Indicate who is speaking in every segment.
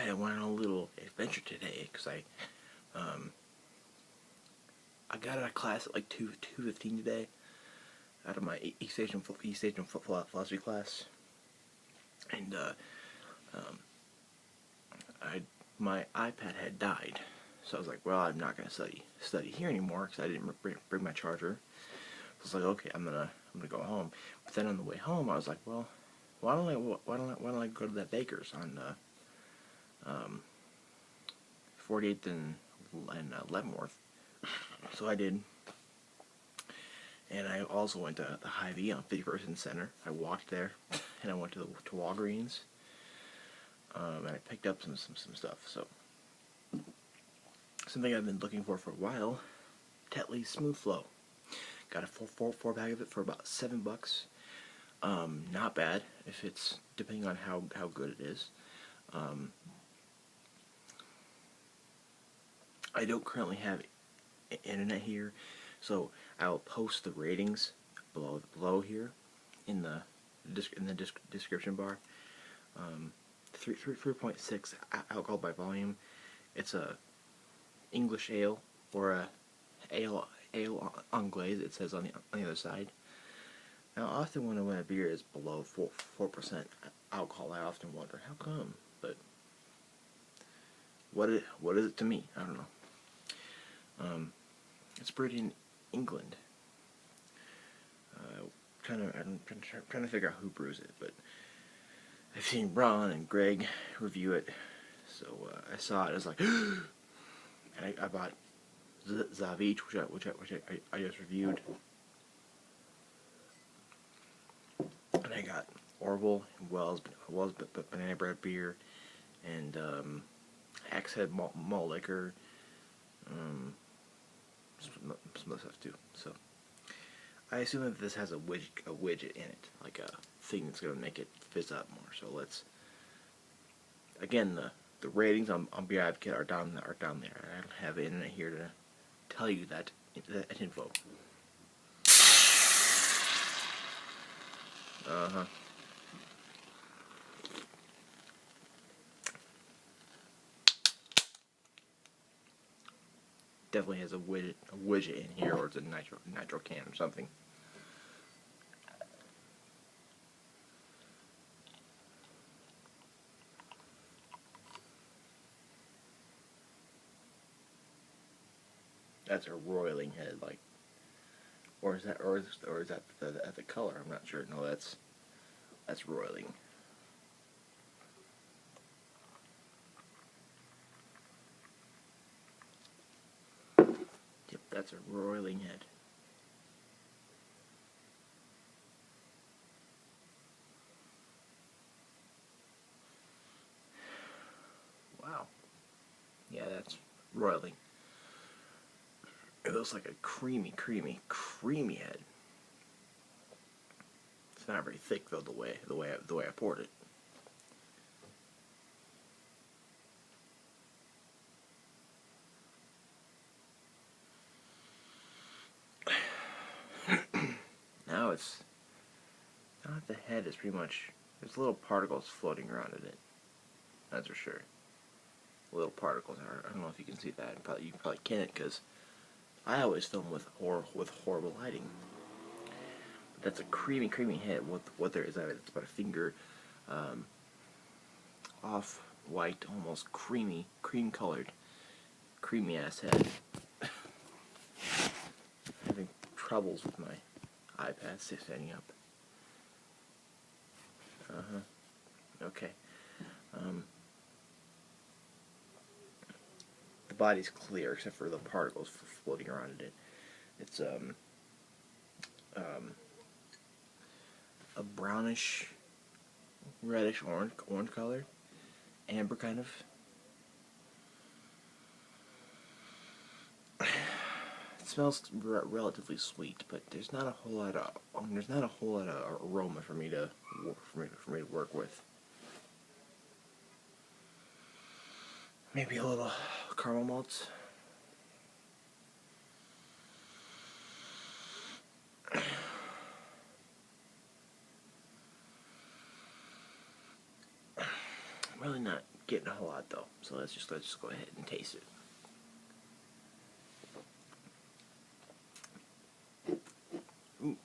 Speaker 1: I went on a little adventure today because I got out of class at like 2:15 today, out of my East Asian philosophy class, and my iPad had died, so I was like, well, I'm not gonna study here anymore because I didn't bring my charger. So I was like, okay, I'm gonna go home. But then on the way home, I was like, well, why don't I go to that baker's on 48th and Leavenworth? So I did. And I also went to the Hy-Vee on 51st Center. I walked there, and I went to Walgreens, and I picked up some stuff. So something I've been looking for a while: Tetleys Smoothflow. Got a four pack of it for about $7. Not bad if it's depending on how good it is. I don't currently have internet here, so I will post the ratings below here in the description bar. 3.6 alcohol by volume. It's a English ale, or a ale anglaise. It says on the other side. Now, often when a beer is below 4% alcohol, I often wonder how come. But what is it to me? I don't know. It's brewed in England. I'm trying to figure out who brews it, but I've seen Ron and Greg review it, so I saw it. I was like, and I bought Zavich, which I just reviewed, and I got Orville and Wells banana bread beer, and Axe Head malt liquor. Some other stuff too. So I assume that this has a widget in it, like a thing that's gonna make it fizz up more. So let's, again, the ratings on Beer Advocate are down there. I don't have internet here to tell you that info. Definitely has a widget in here, or it's a nitro can or something. That's a roiling head, like, or is that the color? I'm not sure. No, that's roiling. Yep, that's a roiling head. Wow. Yeah, that's roiling. It looks like a creamy head. It's not very thick though, the way I poured it. Now the head is pretty much, there's little particles floating around in it. That's for sure. Little particles. I don't know if you can see that. You probably can't, because I always film with horrible lighting. But that's a creamy head. What there is, it's about a finger, off white, almost cream colored, creamy ass head. Having troubles with my iPad standing up. Okay. The body's clear except for the particles floating around in it. It's a brownish, reddish orange color, amber kind of. It smells relatively sweet, but there's not a whole lot of aroma for me to work with. Maybe a little caramel malts. I'm really not getting a whole lot though. So let's just go ahead and taste it. Ooh.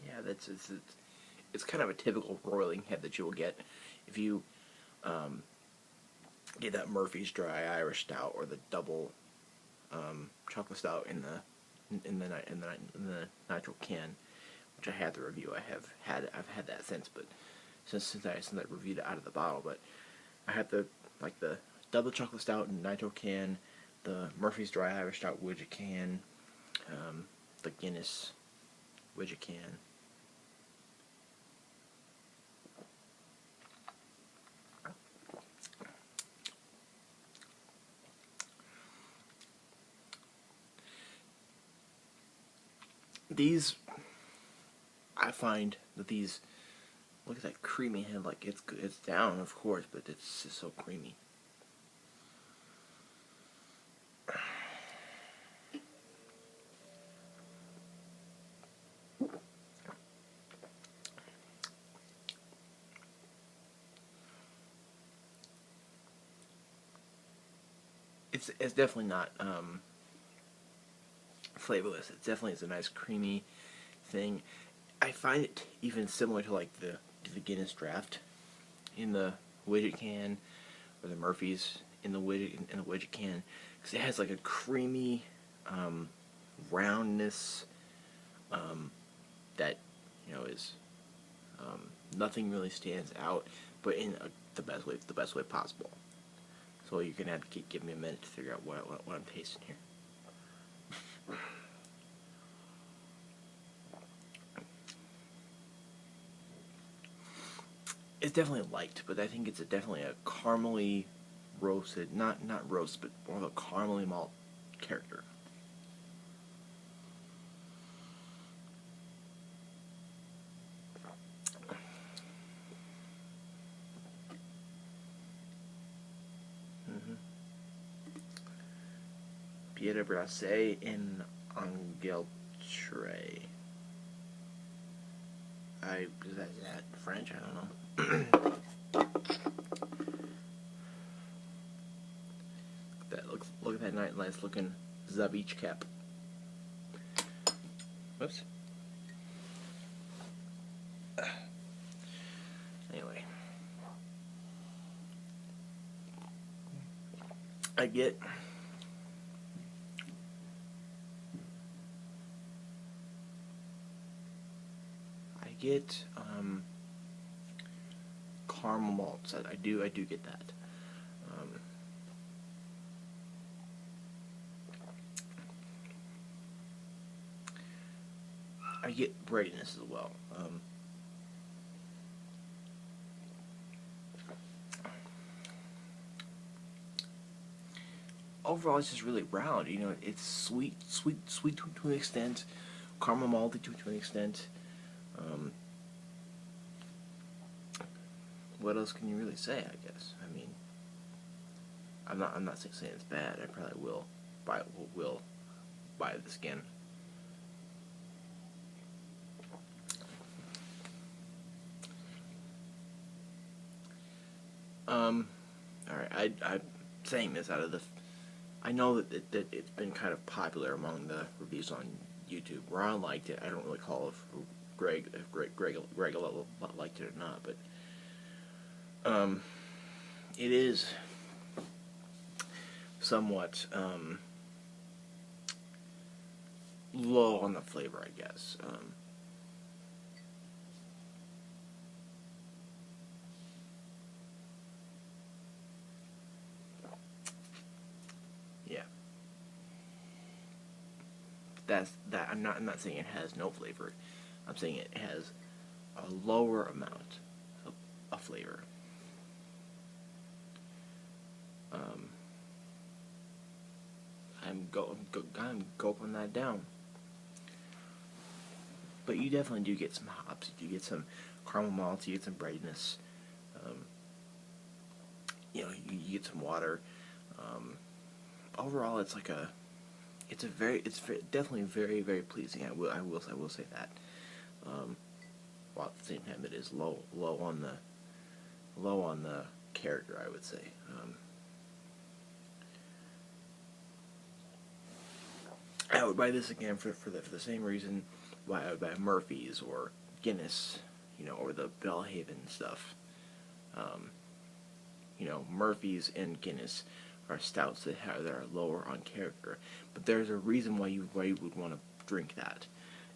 Speaker 1: Yeah, it's kind of a typical roiling head that you will get if you get that Murphy's Dry Irish Stout or the double chocolate stout in the nitro can, which I had the review. I've had that since, but since I reviewed it out of the bottle. But I had the double chocolate stout in nitro can, the Murphy's Dry Irish Stout widget can, the Guinness widget can. These, I find that these, look at that creamy head, like it's down, of course, but it's just so creamy. It's definitely not flavorless. It definitely is a nice creamy thing. I find it even similar to like the Guinness Draft in the widget can, or the Murphy's in the widget can, because it has like a creamy roundness that is nothing really stands out, but in the best way possible. So you're gonna have to give me a minute to figure out what I'm tasting here. It's definitely light, but I think it's definitely a caramely roasted, not roast, but more of a caramely malt character. Bière brassée in Angeltre. Is that French? I don't know. Look at that nice looking Zabich cap. Whoops. Anyway, I get caramel malts. I do get that. I get breadiness as well. Overall, it's just really round. It's sweet to an extent, caramel malty to an extent. What else can you really say? I guess. I mean, I'm not saying it's bad. I probably will buy this again. Alright, I'm saying this out of the... I know that it's been kind of popular among the reviews on YouTube. Ron liked it. I don't really call if Greg liked it or not, but it is somewhat low on the flavor, I guess. Yeah. I'm not saying it has no flavor. I'm saying it has a lower amount of flavor. I'm gulping that down. But you definitely do get some hops. You get some caramel malts. You get some brightness. You get some water. Overall, it's like definitely very, very pleasing. I will say that. While at the same time, it is low on the character, I would say. I would buy this again for the same reason why I would buy Murphy's or Guinness, or the Bellhaven stuff. Murphy's and Guinness are stouts that are lower on character, but there's a reason why you would want to drink that.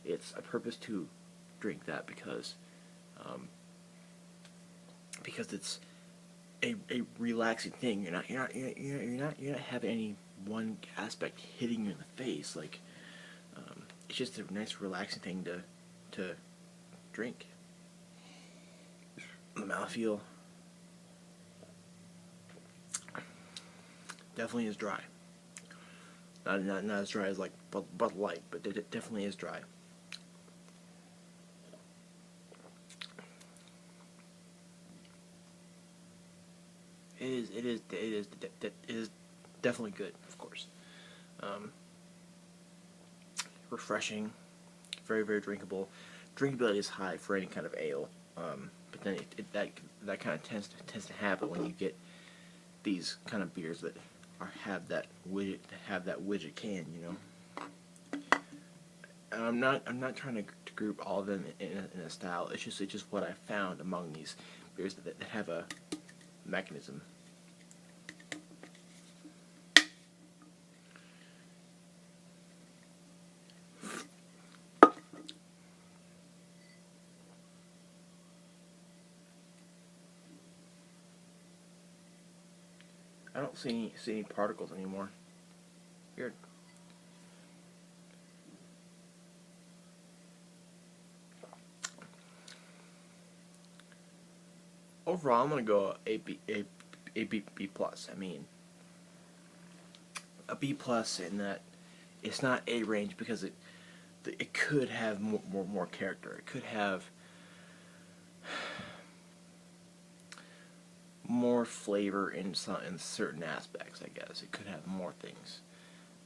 Speaker 1: It's a purpose to drink that because it's a relaxing thing. You're not having any one aspect hitting you in the face. Like, it's just a nice relaxing thing to drink. The mouthfeel definitely is dry. Not as dry as like Bud Light, but it definitely is dry. It is definitely good, of course. Refreshing, very, very drinkable. Drinkability is high for any kind of ale, but then that kind of tends to happen when you get these kind of beers that have that widget can, And I'm not trying to group all of them in a style. It's just what I found among these beers that have a mechanism. I don't see any particles anymore. Weird. Overall, I'm gonna go a B plus. I mean, a B plus in that it's not A range because it could have more character. It could have more flavor in certain aspects. I guess it could have more things.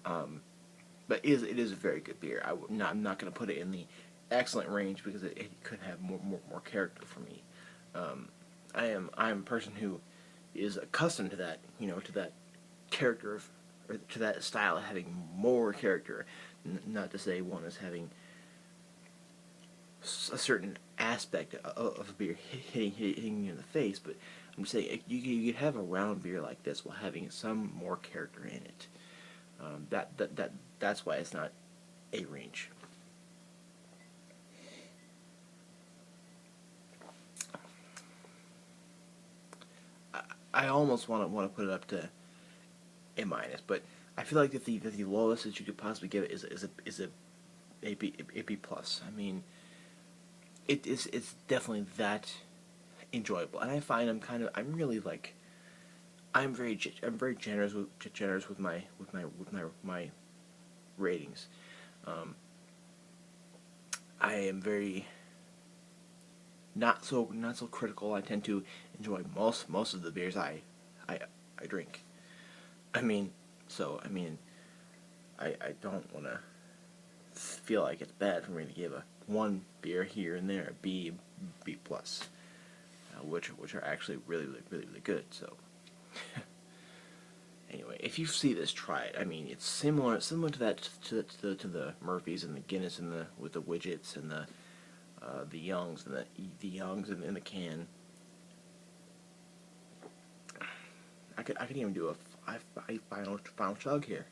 Speaker 1: But it is a very good beer. I'm not going to put it in the excellent range because it could have more character for me. I'm a person who is accustomed to that, to that character or to that style of having more character. Not to say one is having a certain aspect of a beer hitting you in the face, but I'm just saying you could have a round beer like this while having some more character in it. That's why it's not A range. I almost want to put it up to A minus, but I feel like that the lowest that you could possibly give it is a B plus. I mean, it's definitely that enjoyable, and I find I'm really like I'm very generous with my ratings. I am very not so critical. I tend to enjoy most of the beers I drink. I mean, I don't want to feel like it's bad for me to give one beer here and there a B plus, which are actually really good. So anyway, if you see this, try it. I mean, it's similar to that to the Murphys and the Guinness and with the widgets and the Youngs and the Youngs in the can. I could even do a final chug here,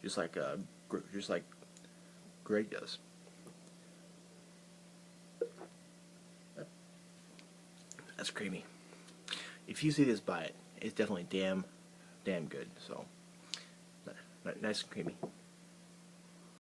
Speaker 1: just like Greg does. That's creamy. If you see this, buy it. It's definitely damn good. So nice and creamy.